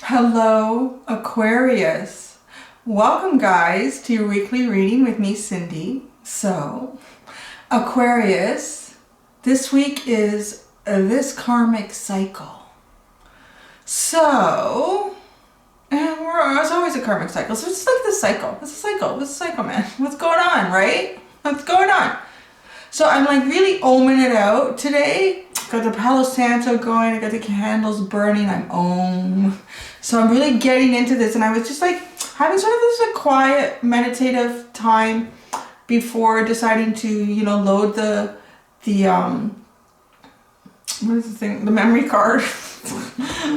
Hello, Aquarius. Welcome, guys, to your weekly reading with me, Cindy. So, Aquarius, this week is this karmic cycle. So, it's always a karmic cycle. So it's like the cycle. It's a cycle. It's a cycle, man. What's going on, right? What's going on? So I'm like really oming it out today. Got the Palo Santo going. I got the candles burning. I'm om. So I'm really getting into this, and I was just like having sort of this a quiet meditative time before deciding to, load the what is the thing? The memory card.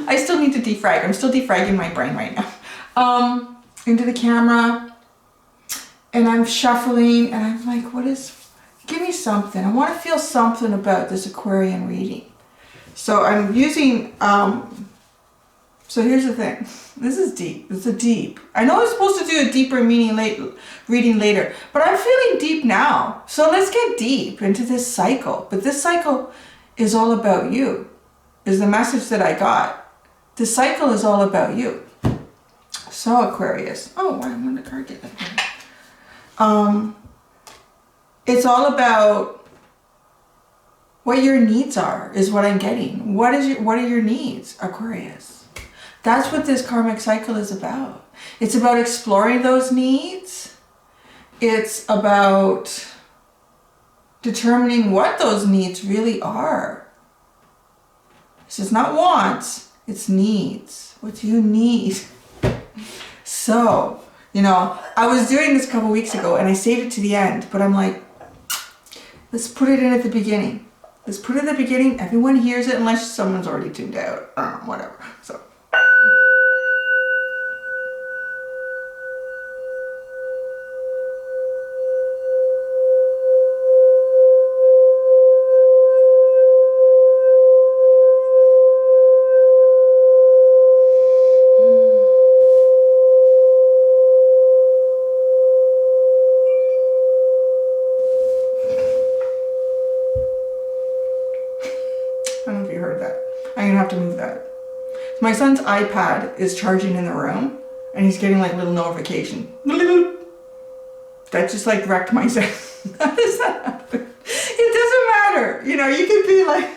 I still need to defrag. I'm still defragging my brain right now. Into the camera, and I'm shuffling, and I'm like, give me something. I want to feel something about this Aquarian reading. So I'm using, so here's the thing. This is deep. It's a deep. I know I'm supposed to do a deeper reading later, but I'm feeling deep now. So let's get deep into this cycle. But this cycle is all about you, is the message that I got. This cycle is all about you. So Aquarius. Oh, why did the card get that? It's all about what your needs are, is what I'm getting. What are your needs, Aquarius? That's what this karmic cycle is about. It's about exploring those needs. It's about determining what those needs really are. This is not wants, it's needs. What do you need? So, I was doing this a couple weeks ago and I saved it to the end, but I'm like, let's put it in at the beginning. Let's put it at the beginning. Everyone hears it unless someone's already tuned out. Whatever. So. I don't know if you heard that. I'm gonna have to move that. My son's iPad is charging in the room and he's getting like little notification. That just like wrecked my zen. How does that happen? It doesn't matter. You could be like,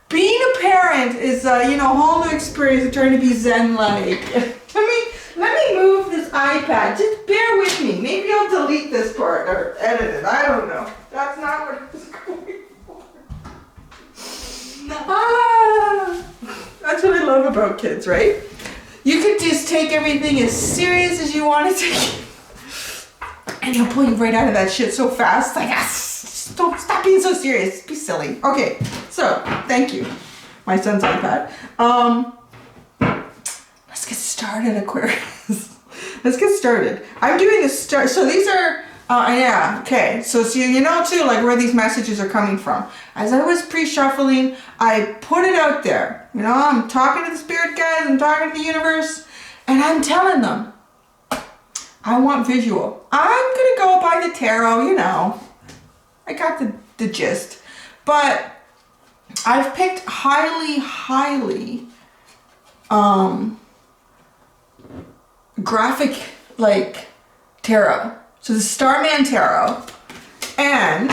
being a parent is a whole new experience of trying to be zen-like. Let me move this iPad. Just bear with me. Maybe I'll delete this part or edit it. I don't know. That's not what I was going for. That's what I love about kids, right? You could just take everything as serious as you want to take it. And he'll pull you right out of that shit so fast. Like, stop being so serious. Be silly. Okay, so thank you. My son's iPad. Let's get started, Aquarius. Let's get started. I'm doing this start. So these are, yeah, okay. So you know too, like where these messages are coming from. As I was pre-shuffling, I put it out there. I'm talking to the spirit guides, I'm talking to the universe, and I'm telling them, I want visual. I'm gonna go by the tarot, I got the gist. But I've picked highly, graphic, like, tarot. So the Starman Tarot and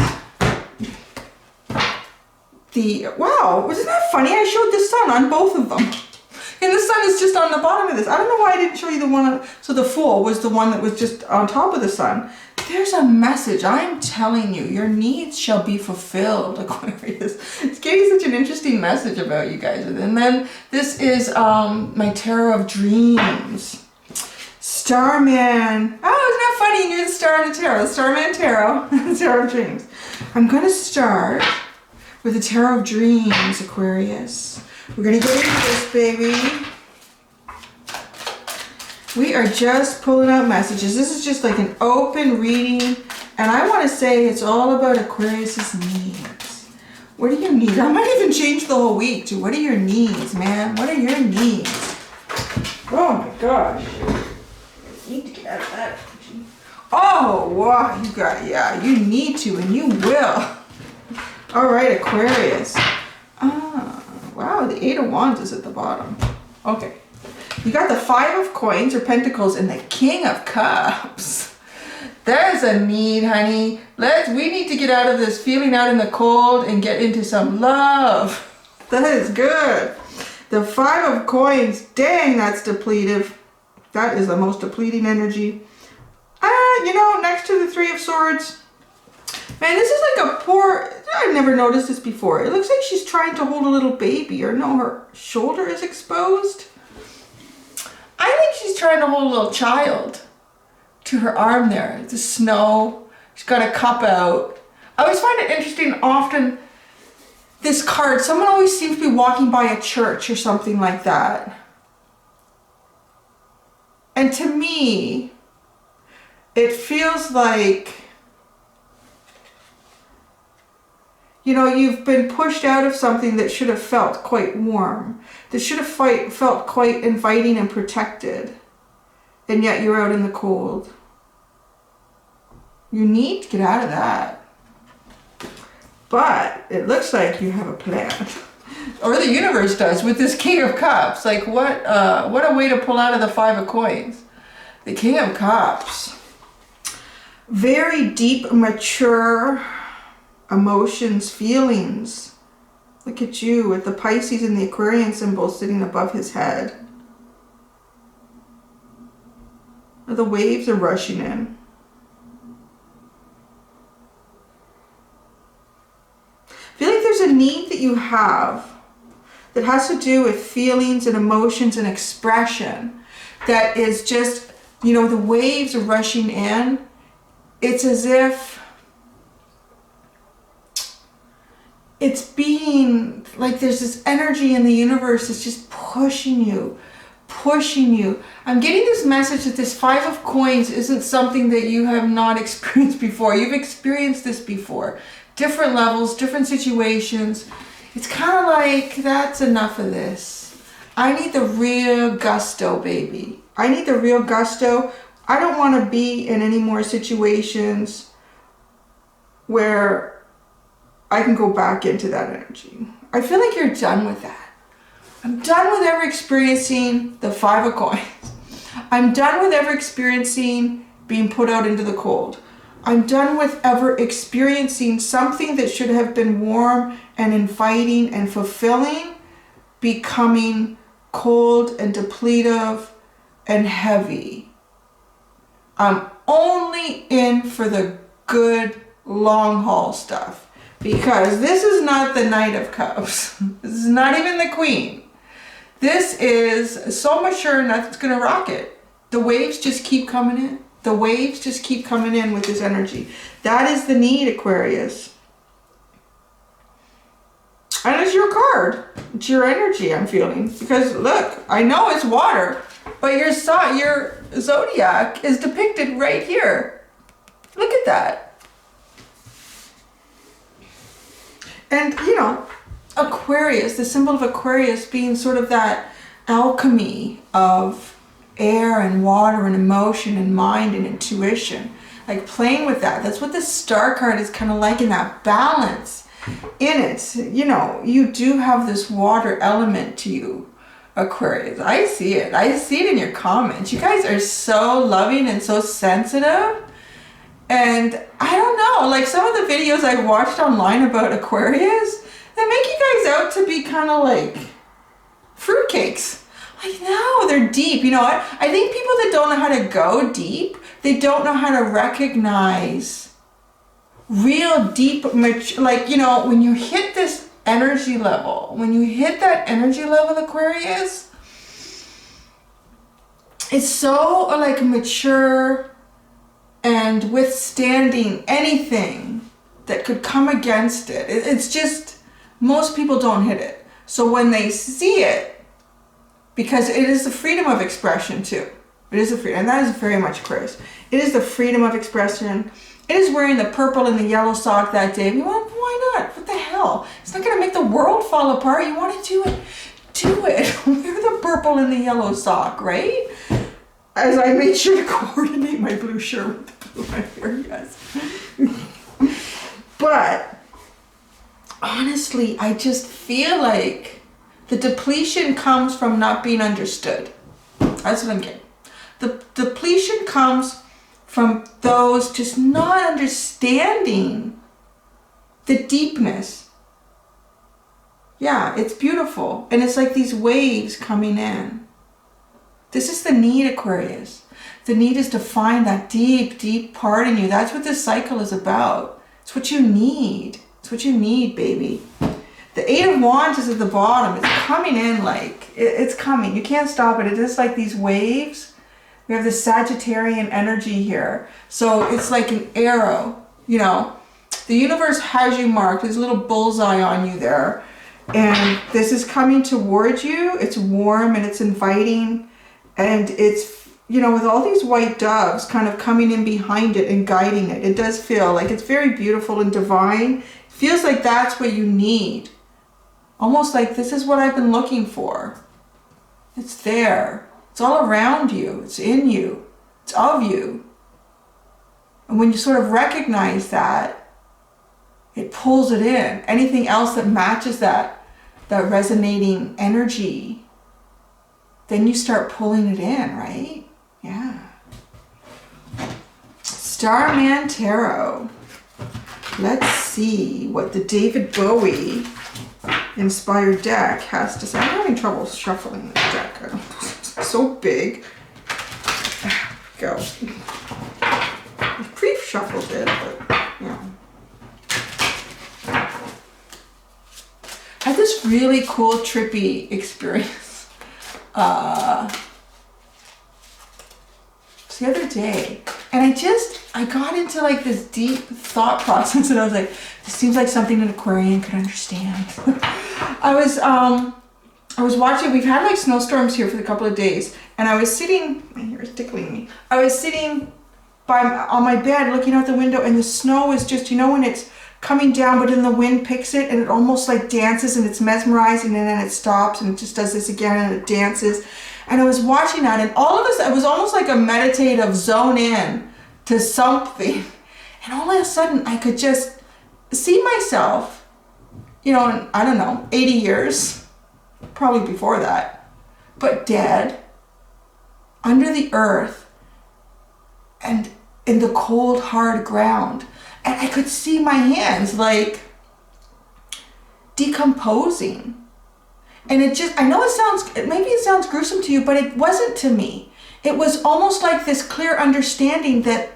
wow, wasn't that funny? I showed the sun on both of them. And the sun is just on the bottom of this. I don't know why I didn't show you the one, so the Fool was the one that was just on top of the sun. There's a message. I'm telling you, your needs shall be fulfilled, Aquarius. It's getting such an interesting message about you guys. And then this is my Tarot of Dreams. Starman. Oh, isn't that funny? You're the star in the tarot. The Starman Tarot. The Tarot of Dreams. I'm going to start with the Tarot of Dreams, Aquarius. We're going to get into this, baby. We are just pulling out messages. This is just like an open reading. And I want to say it's all about Aquarius's needs. What do you need? I might even change the whole week to what are your needs, man? What are your needs? Oh my gosh. Need to get out of that. Oh, wow, you need to and you will. All right, Aquarius. Wow, Oh, the 8 of Wands is at the bottom. Okay. You got the 5 of Coins or Pentacles and the King of Cups. There's a need, honey. We need to get out of this feeling out in the cold and get into some love. That is good. The 5 of Coins, dang, that's depletive. That is the most depleting energy. You know, next to the 3 of Swords. Man, this is like a poor, I've never noticed this before. It looks like she's trying to hold a little baby, or no, her shoulder is exposed. I think she's trying to hold a little child to her arm there. The snow, she's got a cup out. I always find it interesting, often this card, someone always seems to be walking by a church or something like that. And to me, it feels like, you know, you've been pushed out of something that should have felt quite warm, that should have felt quite inviting and protected, and yet you're out in the cold. You need to get out of that. But it looks like you have a plan. Or the universe does with this King of Cups. Like what a way to pull out of the 5 of Coins. The King of Cups. Very deep, mature emotions, feelings. Look at you with the Pisces and the Aquarian symbol sitting above his head. The waves are rushing in. I feel like there's a need that you have that has to do with feelings and emotions and expression that is just, you know, the waves are rushing in. It's as if it's being like there's this energy in the universe that's just pushing you, pushing you. I'm getting this message that this 5 of Coins isn't something that you have not experienced before. You've experienced this before. Different levels, different situations. It's kind of like, that's enough of this. I need the real gusto, baby. I need the real gusto. I don't want to be in any more situations where I can go back into that energy. I feel like you're done with that. I'm done with ever experiencing the 5 of Coins. I'm done with ever experiencing being put out into the cold. I'm done with ever experiencing something that should have been warm and inviting and fulfilling becoming cold and depletive and heavy. I'm only in for the good long haul stuff, because this is not the Knight of Cups. This is not even the Queen. This is so mature, nothing's gonna rock it. The waves just keep coming in. The waves just keep coming in with this energy. That is the need, Aquarius. And it's your card. It's your energy I'm feeling. Because look, I know it's water, but your zodiac is depicted right here. Look at that. And, you know, Aquarius, the symbol of Aquarius being sort of that alchemy of air and water and emotion and mind and intuition, like playing with that. That's what the Star card is kind of like, in that balance in it. You know, you do have this water element to you, Aquarius. I see it. I see it in your comments. You guys are so loving and so sensitive. And I don't know, like some of the videos I watched online about Aquarius, they make you guys out to be kind of like fruitcakes. Like, no, they're deep. You know what? I think people that don't know how to go deep, they don't know how to recognize real deep, like, you know, when you hit this energy level, when you hit that energy level, Aquarius, it's so like mature and withstanding anything that could come against it. It's just, most people don't hit it. So when they see it, because it is the freedom of expression too. It is the freedom, and that is very much Aquarius. It is the freedom of expression. It is wearing the purple and the yellow sock that day. Well, why not? What the hell? It's not gonna make the world fall apart. You wanna do it, do it. Wear the purple and the yellow sock, right? As I made sure to coordinate my blue shirt with the blue right here, yes. But honestly, I just feel like The depletion comes from not being understood. That's what I'm getting. The depletion comes from those just not understanding the deepness. Yeah, it's beautiful. And it's like these waves coming in. This is the need, Aquarius. The need is to find that deep, deep part in you. That's what this cycle is about. It's what you need. It's what you need, baby. The Eight of Wands is at the bottom. It's coming in like, it's coming. You can't stop it. It's just like these waves. We have this Sagittarian energy here. So it's like an arrow, you know. The universe has you marked. There's a little bullseye on you there. And this is coming towards you. It's warm and it's inviting. And it's, you know, with all these white doves kind of coming in behind it and guiding it. It does feel like it's very beautiful and divine. It feels like that's what you need. Almost like this is what I've been looking for. It's there. It's all around you. It's in you. It's of you. And when you sort of recognize that, it pulls it in. Anything else that matches that resonating energy, then you start pulling it in, right? Yeah. Starman Tarot. Let's see what the David Bowie inspired deck has to say. I'm having trouble shuffling this deck. It's so big. There we go. I pre-shuffled it, but yeah. I had this really cool, trippy experience the other day. And I got into like this deep thought process and I was like, this seems like something an Aquarian could understand. I was watching, we've had like snowstorms here for a couple of days, and I was sitting, my hair is tickling me. I was sitting on my bed looking out the window, and the snow is just, you know, when it's coming down, but then the wind picks it and it almost like dances and it's mesmerizing, and then it stops and it just does this again and it dances. And I was watching that, and all of a sudden, it was almost like a meditative zone in to something. And all of a sudden, I could just see myself, you know, in, I don't know, 80 years, probably before that, but dead, under the earth, and in the cold, hard ground. And I could see my hands like decomposing. And it just, I know maybe it sounds gruesome to you, but it wasn't to me. It was almost like this clear understanding that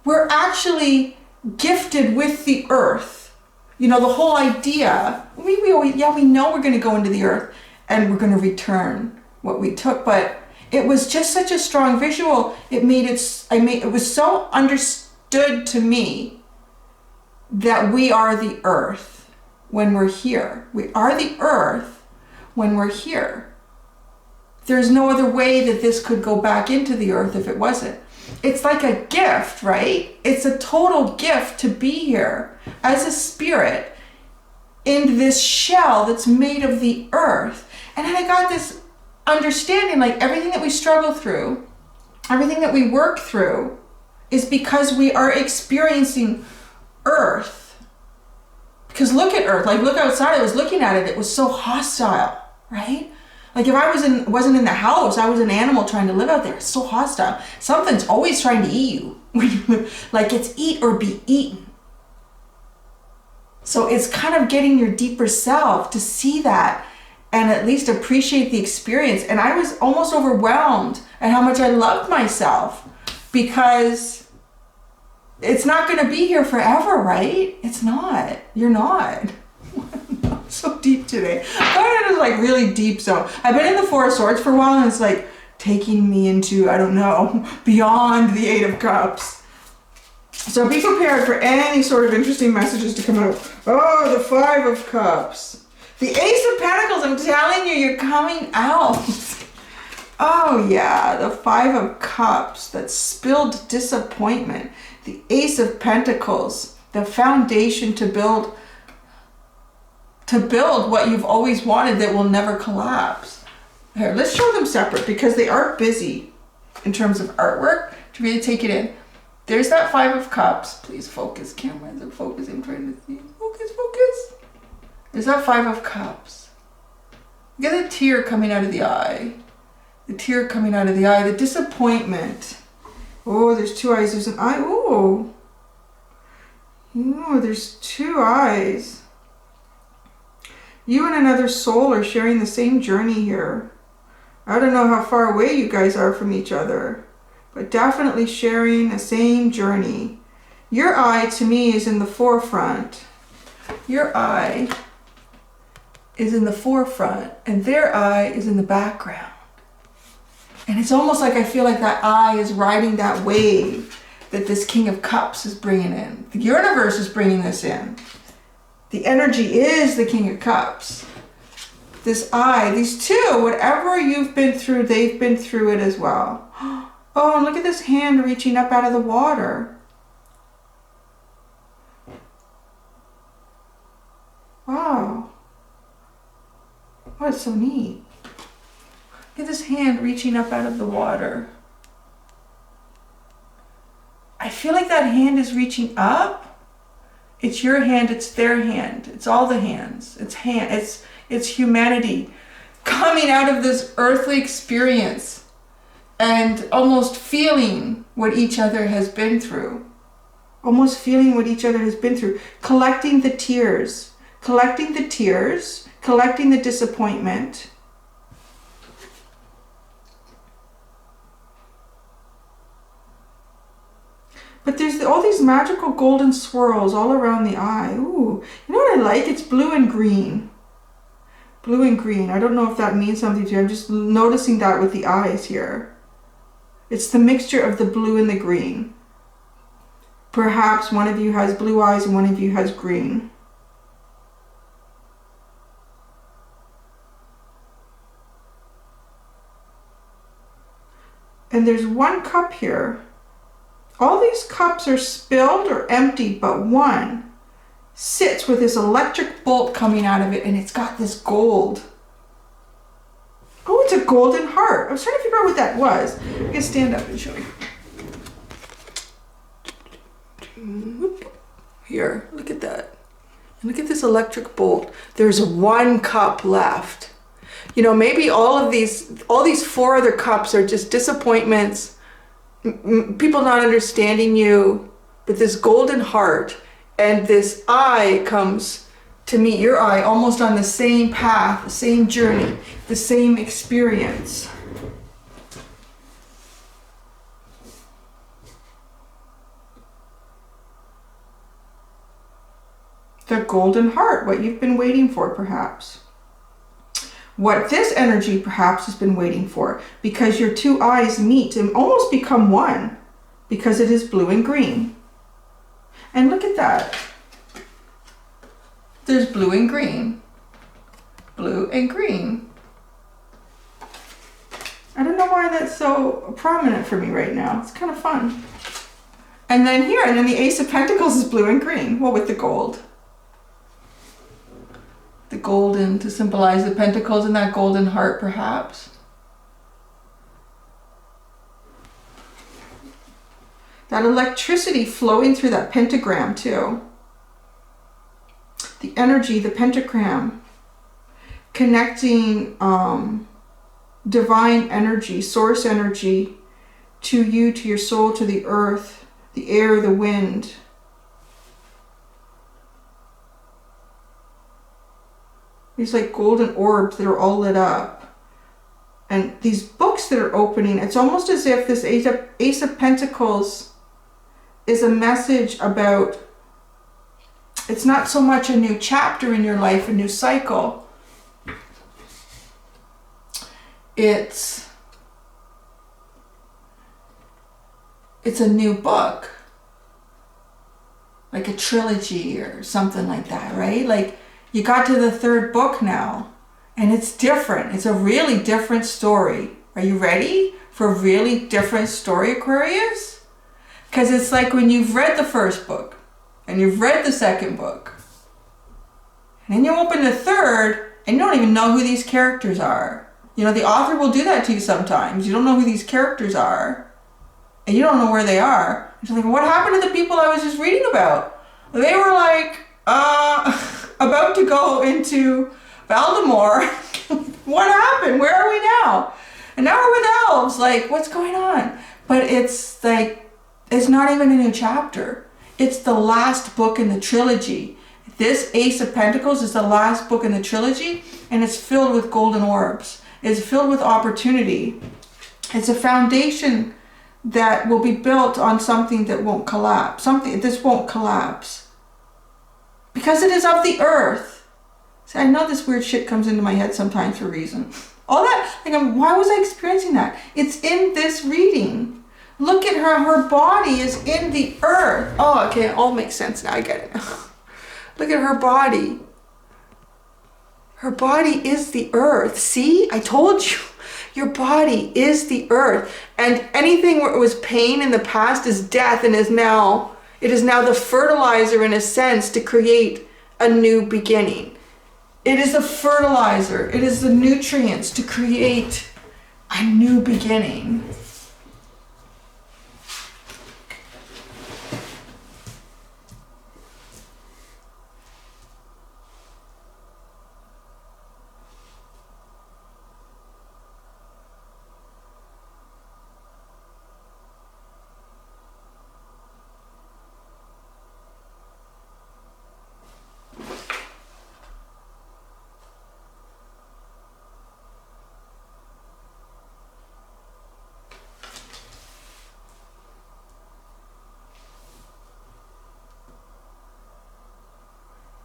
we're actually gifted with the earth. You know, the whole idea, we know we're going to go into the earth and we're going to return what we took, but it was just such a strong visual. It was so understood to me that we are the earth when we're here. We are the earth when we're here. There's no other way that this could go back into the earth if it wasn't. It's like a gift, right? It's a total gift to be here as a spirit in this shell that's made of the earth. And then I got this understanding, like everything that we struggle through, everything that we work through is because we are experiencing earth. Because look at earth, like look outside, I was looking at it, it was so hostile, right? Like if I wasn't in the house, I was an animal trying to live out there. It's so hostile. Something's always trying to eat you when you live. Like it's eat or be eaten. So it's kind of getting your deeper self to see that and at least appreciate the experience. And I was almost overwhelmed at how much I loved myself, because it's not going to be here forever, right? It's not. You're not. So deep today. I got into like really deep zone. I've been in the Four of Swords for a while, and it's like taking me into, I don't know, beyond the Eight of Cups. So be prepared for any sort of interesting messages to come out. Oh, the Five of Cups. The Ace of Pentacles, I'm telling you, you're coming out. Oh yeah, the Five of Cups, that spilled disappointment. The Ace of Pentacles, the foundation to build what you've always wanted that will never collapse. Here, let's show them separate because they are busy in terms of artwork to really take it in. There's that Five of Cups. Please focus, camera. Is it focusing? I'm trying to see. Focus, focus. There's that Five of Cups. Get a tear coming out of the eye. The tear coming out of the eye. The disappointment. Oh, there's two eyes. There's an eye. Oh. Oh, there's two eyes. You and another soul are sharing the same journey here. I don't know how far away you guys are from each other, but definitely sharing the same journey. Your eye, to me, is in the forefront. Your eye is in the forefront, and their eye is in the background. And it's almost like I feel like that eye is riding that wave that this King of Cups is bringing in. The universe is bringing this in. The energy is the King of Cups. This eye, these two, whatever you've been through, they've been through it as well. Oh, and look at this hand reaching up out of the water. Wow. Oh, it's so neat. Look at this hand reaching up out of the water. I feel like that hand is reaching up. It's your hand, it's their hand. It's all the hands. It's humanity coming out of this earthly experience and almost feeling what each other has been through. Almost feeling what each other has been through. Collecting the tears. Collecting the tears. Collecting the disappointment. But there's all these magical golden swirls all around the eye. Ooh, you know what I like? It's blue and green. Blue and green. I don't know if that means something to you. I'm just noticing that with the eyes here. It's the mixture of the blue and the green. Perhaps one of you has blue eyes and one of you has green. And there's one cup here. All these cups are spilled or emptied, but one sits with this electric bolt coming out of it, and it's got this gold. Oh, it's a golden heart. I was trying to figure out what that was. I'm going to stand up and show you. Here, look at that. And look at this electric bolt. There's one cup left. You know, maybe all these four other cups are just disappointments, people not understanding you, but this golden heart and this eye comes to meet your eye almost on the same path, the same journey, the same experience. The golden heart, what you've been waiting for perhaps. What this energy perhaps has been waiting for, because your two eyes meet and almost become one, because it is blue and green. And look at that. There's blue and green. Blue and green. I don't know why that's so prominent for me right now. It's kind of fun. And then here, and then the Ace of Pentacles is blue and green. Well, with the gold. The golden to symbolize the pentacles and that golden heart perhaps. That electricity flowing through that pentagram too. The energy, the pentagram, connecting divine energy, source energy to you, to your soul, to the earth, the air, the wind. These like golden orbs that are all lit up. And these books that are opening, it's almost as if this Ace of Pentacles is a message about, it's not so much a new chapter in your life, a new cycle. It's a new book. Like a trilogy or something like that, right? Like, you got to the third book now, and it's different. It's a really different story. Are you ready for a really different story, Aquarius? Because it's like when you've read the first book, and you've read the second book, and then you open the third, and you don't even know who these characters are. You know, the author will do that to you sometimes. You don't know who these characters are, and you don't know where they are. You're like, what happened to the people I was just reading about? They were like, about to go into Valdemar. What And now we're with elves. Like, what's going on? But it's like, it's not even a new chapter. It's the last book in the trilogy. This Ace of Pentacles is the last book in the trilogy, and it's filled with golden orbs. It's filled with opportunity. It's a foundation that will be built on something that won't collapse. This won't collapse. Because it is of the earth. See, I know this weird shit comes into my head sometimes for a reason. All that, like, why was I experiencing that? It's in this reading. Look at her. Her body is in the earth. Oh, okay. It all makes sense now. I get it. Look at her body. Her body is the earth. See? I told you. Your body is the earth. And anything where it was pain in the past is death, and it is now the fertilizer, in a sense, to create a new beginning. It is the fertilizer. It is the nutrients to create a new beginning.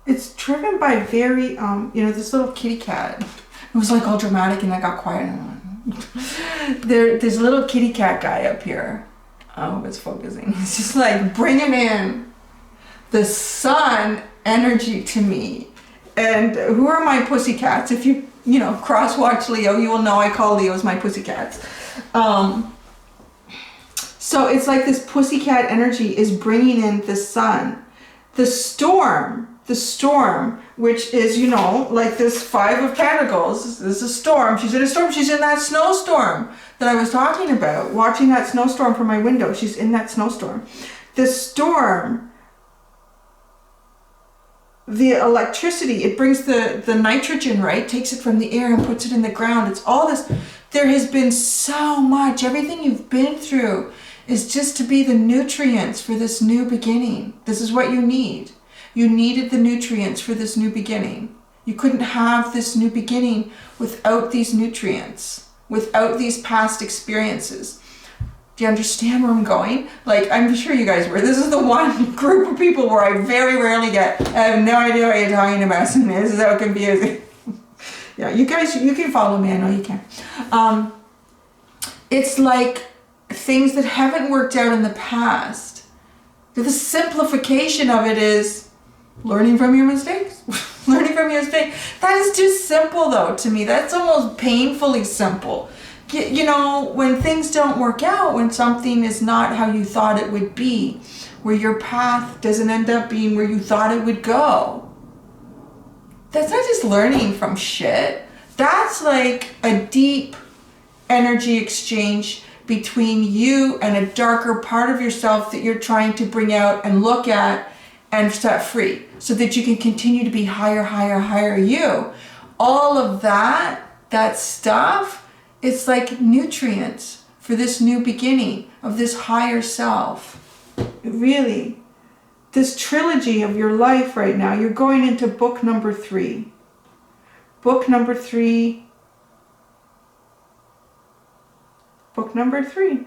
It's driven by very, this little kitty cat. It was like all dramatic and I got quiet. There's a little kitty cat guy up here. Oh, it's focusing. It's just like bringing in the sun energy to me. And who are my pussycats? If you cross-watch Leo, you will know I call Leos my pussycats. So it's like this pussycat energy is bringing in the sun. The storm, which is, like this Five of Pentacles. This is a storm. She's in a storm. She's in that snowstorm that I was talking about. Watching that snowstorm from my window. She's in that snowstorm. The storm, the electricity, it brings the nitrogen, right? Takes it from the air and puts it in the ground. It's all this. There has been so much. Everything you've been through is just to be the nutrients for this new beginning. This is what you need. You needed the nutrients for this new beginning. You couldn't have this new beginning without these nutrients, without these past experiences. Do you understand where I'm going? Like, I'm sure you guys were. This is the one group of people where I very rarely I have no idea what you're talking about. And this is so confusing. Yeah, you guys, you can follow me. I know you can. It's like things that haven't worked out in the past. The simplification of it is learning from your mistakes. Learning from your mistakes. That is too simple, though, to me. That's almost painfully simple. When things don't work out, when something is not how you thought it would be, where your path doesn't end up being where you thought it would go. That's not just learning from shit. That's like a deep energy exchange between you and a darker part of yourself that you're trying to bring out and look at and set free so that you can continue to be higher you. All of that stuff, it's like nutrients for this new beginning of this higher self. Really, this trilogy of your life right now, you're going into book number 3. Book number 3. Book number 3.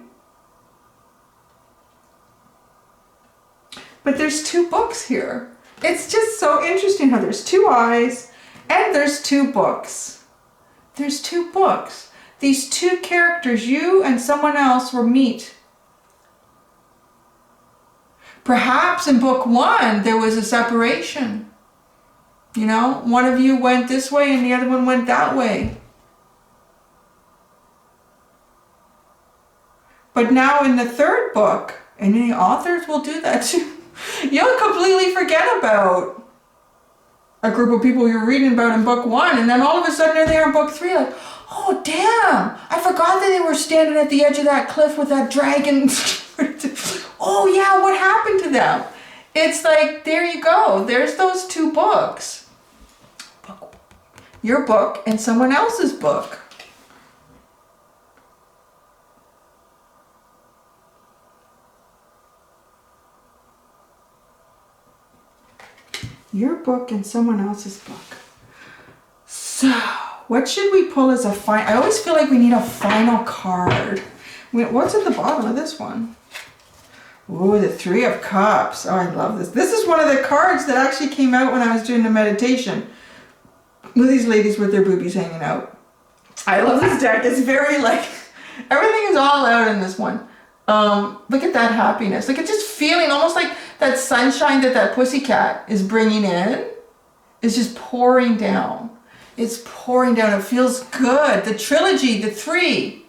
But there's 2 books here. It's just so interesting how there's 2 eyes and there's 2 books. There's 2 books. These 2 characters, you and someone else, will meet. Perhaps in book 1 there was a separation. One of you went this way and the other one went that way. But now in the 3rd book, and the authors will do that too, you'll completely forget about a group of people you're reading about in book 1, and then all of a sudden they're there in book 3, like, oh damn, I forgot that they were standing at the edge of that cliff with that dragon. Oh yeah, what happened to them? It's like, there you go. There's those 2 books. Your book and someone else's book. Your book and someone else's book. So, what should we pull as a final? I always feel like we need a final card. What's at the bottom of this one? Ooh, the Three of Cups. Oh, I love this. This is one of the cards that actually came out when I was doing the meditation. With these ladies with their boobies hanging out. I love this deck. It's very like, everything is all out in this one. Look at that happiness. Look at just feeling almost like that sunshine that pussycat is bringing in is just pouring down. It's pouring down. It feels good. The Trilogy, the 3.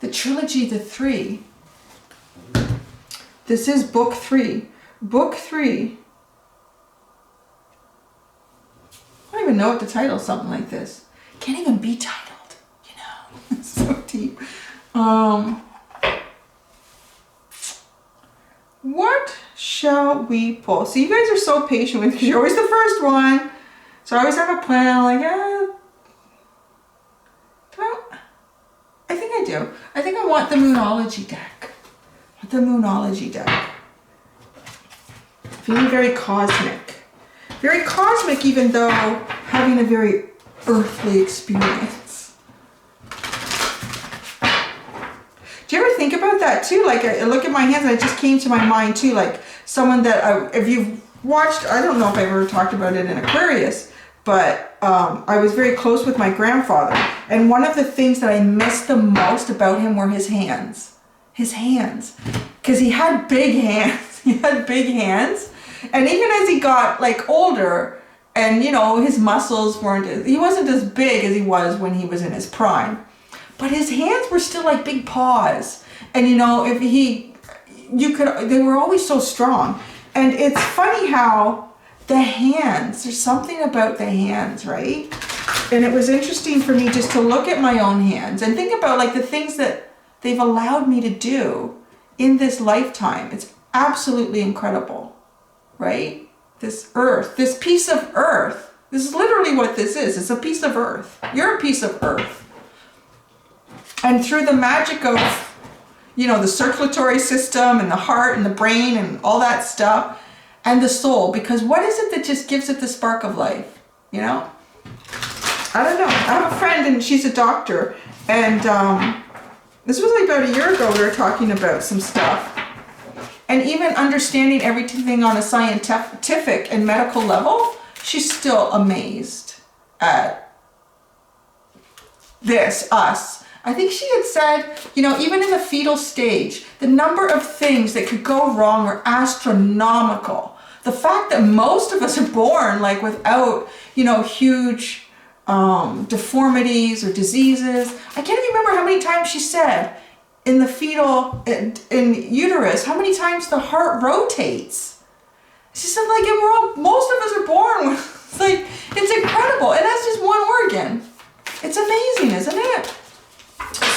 The Trilogy, the 3. This is book 3. Book 3. I don't even know what to title something like this. Can't even be titled, you know. It's so deep. What shall we pull? So you guys are so patient with me because you're always the first one. So I always have a plan. I'm like, I think I do. I think I want the Moonology deck. The Moonology deck. Feeling very cosmic. Very cosmic, even though having a very earthly experience. Do you ever think about that too? Like, I look at my hands and it just came to my mind too. Like, someone that, if you've watched, I don't know if I've ever talked about it in Aquarius, but I was very close with my grandfather. And one of the things that I missed the most about him were his hands. His hands. Because he had big hands. He had big hands. And even as he got like older and, you know, his muscles weren't, he wasn't as big as he was when he was in his prime. But his hands were still like big paws. And, you know, if they were always so strong. And it's funny how the hands, there's something about the hands, right? And it was interesting for me just to look at my own hands and think about like the things that they've allowed me to do in this lifetime. It's absolutely incredible, right? This earth, this piece of earth, this is literally what this is. It's a piece of earth. You're a piece of earth. And through the magic of, you know, the circulatory system and the heart and the brain and all that stuff and the soul, because what is it that just gives it the spark of life, you know? I don't know. I have a friend and she's a doctor, and this was like about a year ago we were talking about some stuff. And even understanding everything on a scientific and medical level, she's still amazed at us. I think she had said, you know, even in the fetal stage, the number of things that could go wrong are astronomical. The fact that most of us are born like without, you know, huge deformities or diseases. I can't even remember how many times she said in the fetal, in uterus, how many times the heart rotates. She said, like, most of us are born with, it's like, it's incredible. And that's just one organ. It's amazing, isn't it?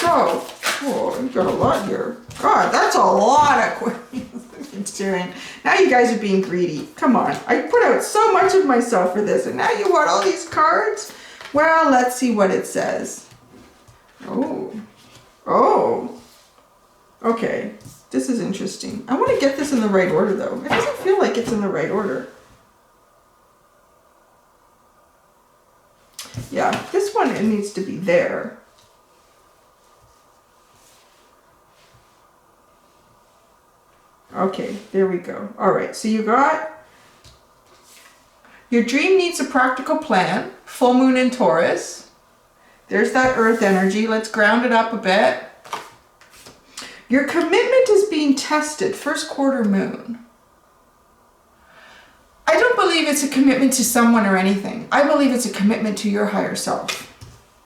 So, oh, you got a lot here. God, that's a lot of Aquarius doing. Now you guys are being greedy. Come on. I put out so much of myself for this, and now you want all these cards? Well, let's see what it says. Oh. Okay. This is interesting. I want to get this in the right order, though. It doesn't feel like it's in the right order. Yeah, this one, it needs to be there. Okay, there we go. All right, so you got, your dream needs a practical plan. Full moon in Taurus. There's that earth energy. Let's ground it up a bit. Your commitment is being tested. First quarter moon. I don't believe it's a commitment to someone or anything. I believe it's a commitment to your higher self.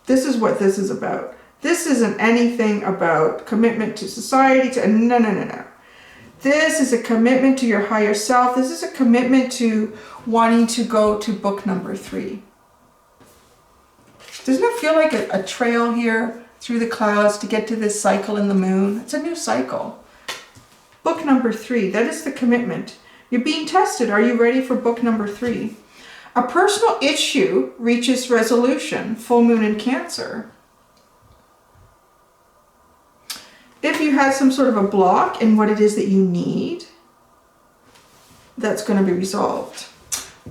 This is what this is about. This isn't anything about commitment to society. No. This is a commitment to your higher self. This is a commitment to wanting to go to book number 3. Doesn't it feel like a trail here through the clouds to get to this cycle in the moon? It's a new cycle. Book number 3, that is the commitment. You're being tested. Are you ready for book number 3? A personal issue reaches resolution. Full moon in Cancer. If you had some sort of a block in what it is that you need, that's going to be resolved.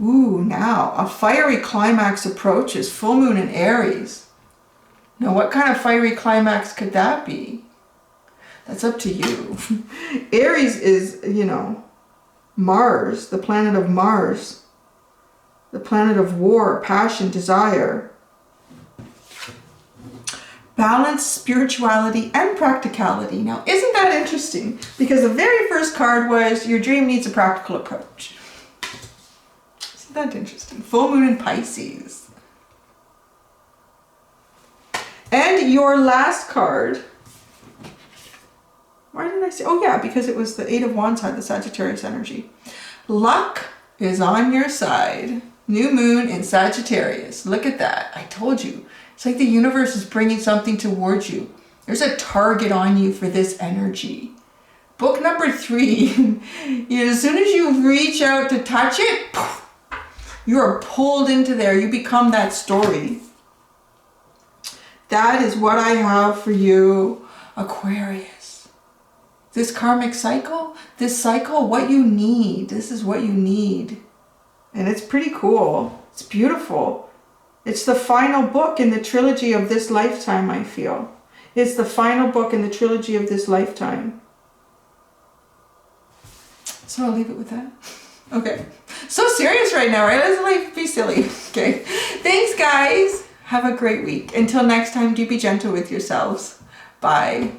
Ooh, now a fiery climax approaches. Full moon in Aries. Now, what kind of fiery climax could that be? That's up to you. Aries is, you know, Mars, the planet of Mars. The planet of war, passion, desire. Balance, spirituality, and practicality. Now, isn't that interesting? Because the very first card was your dream needs a practical approach. Isn't that interesting? Full moon in Pisces. And your last card. Why did I say? Oh yeah, because it was the Eight of Wands had the Sagittarius energy. Luck is on your side. New moon in Sagittarius. Look at that. I told you. It's like the universe is bringing something towards you. There's a target on you for this energy. Book number 3. As soon as you reach out to touch it, you are pulled into there. You become that story. That is what I have for you, Aquarius. This karmic cycle, what you need. This is what you need. And it's pretty cool. It's beautiful. It's the final book in the trilogy of this lifetime, I feel. It's the final book in the trilogy of this lifetime. So I'll leave it with that. Okay. So serious right now, right? Let's like be silly. Okay. Thanks, guys. Have a great week. Until next time, do be gentle with yourselves. Bye.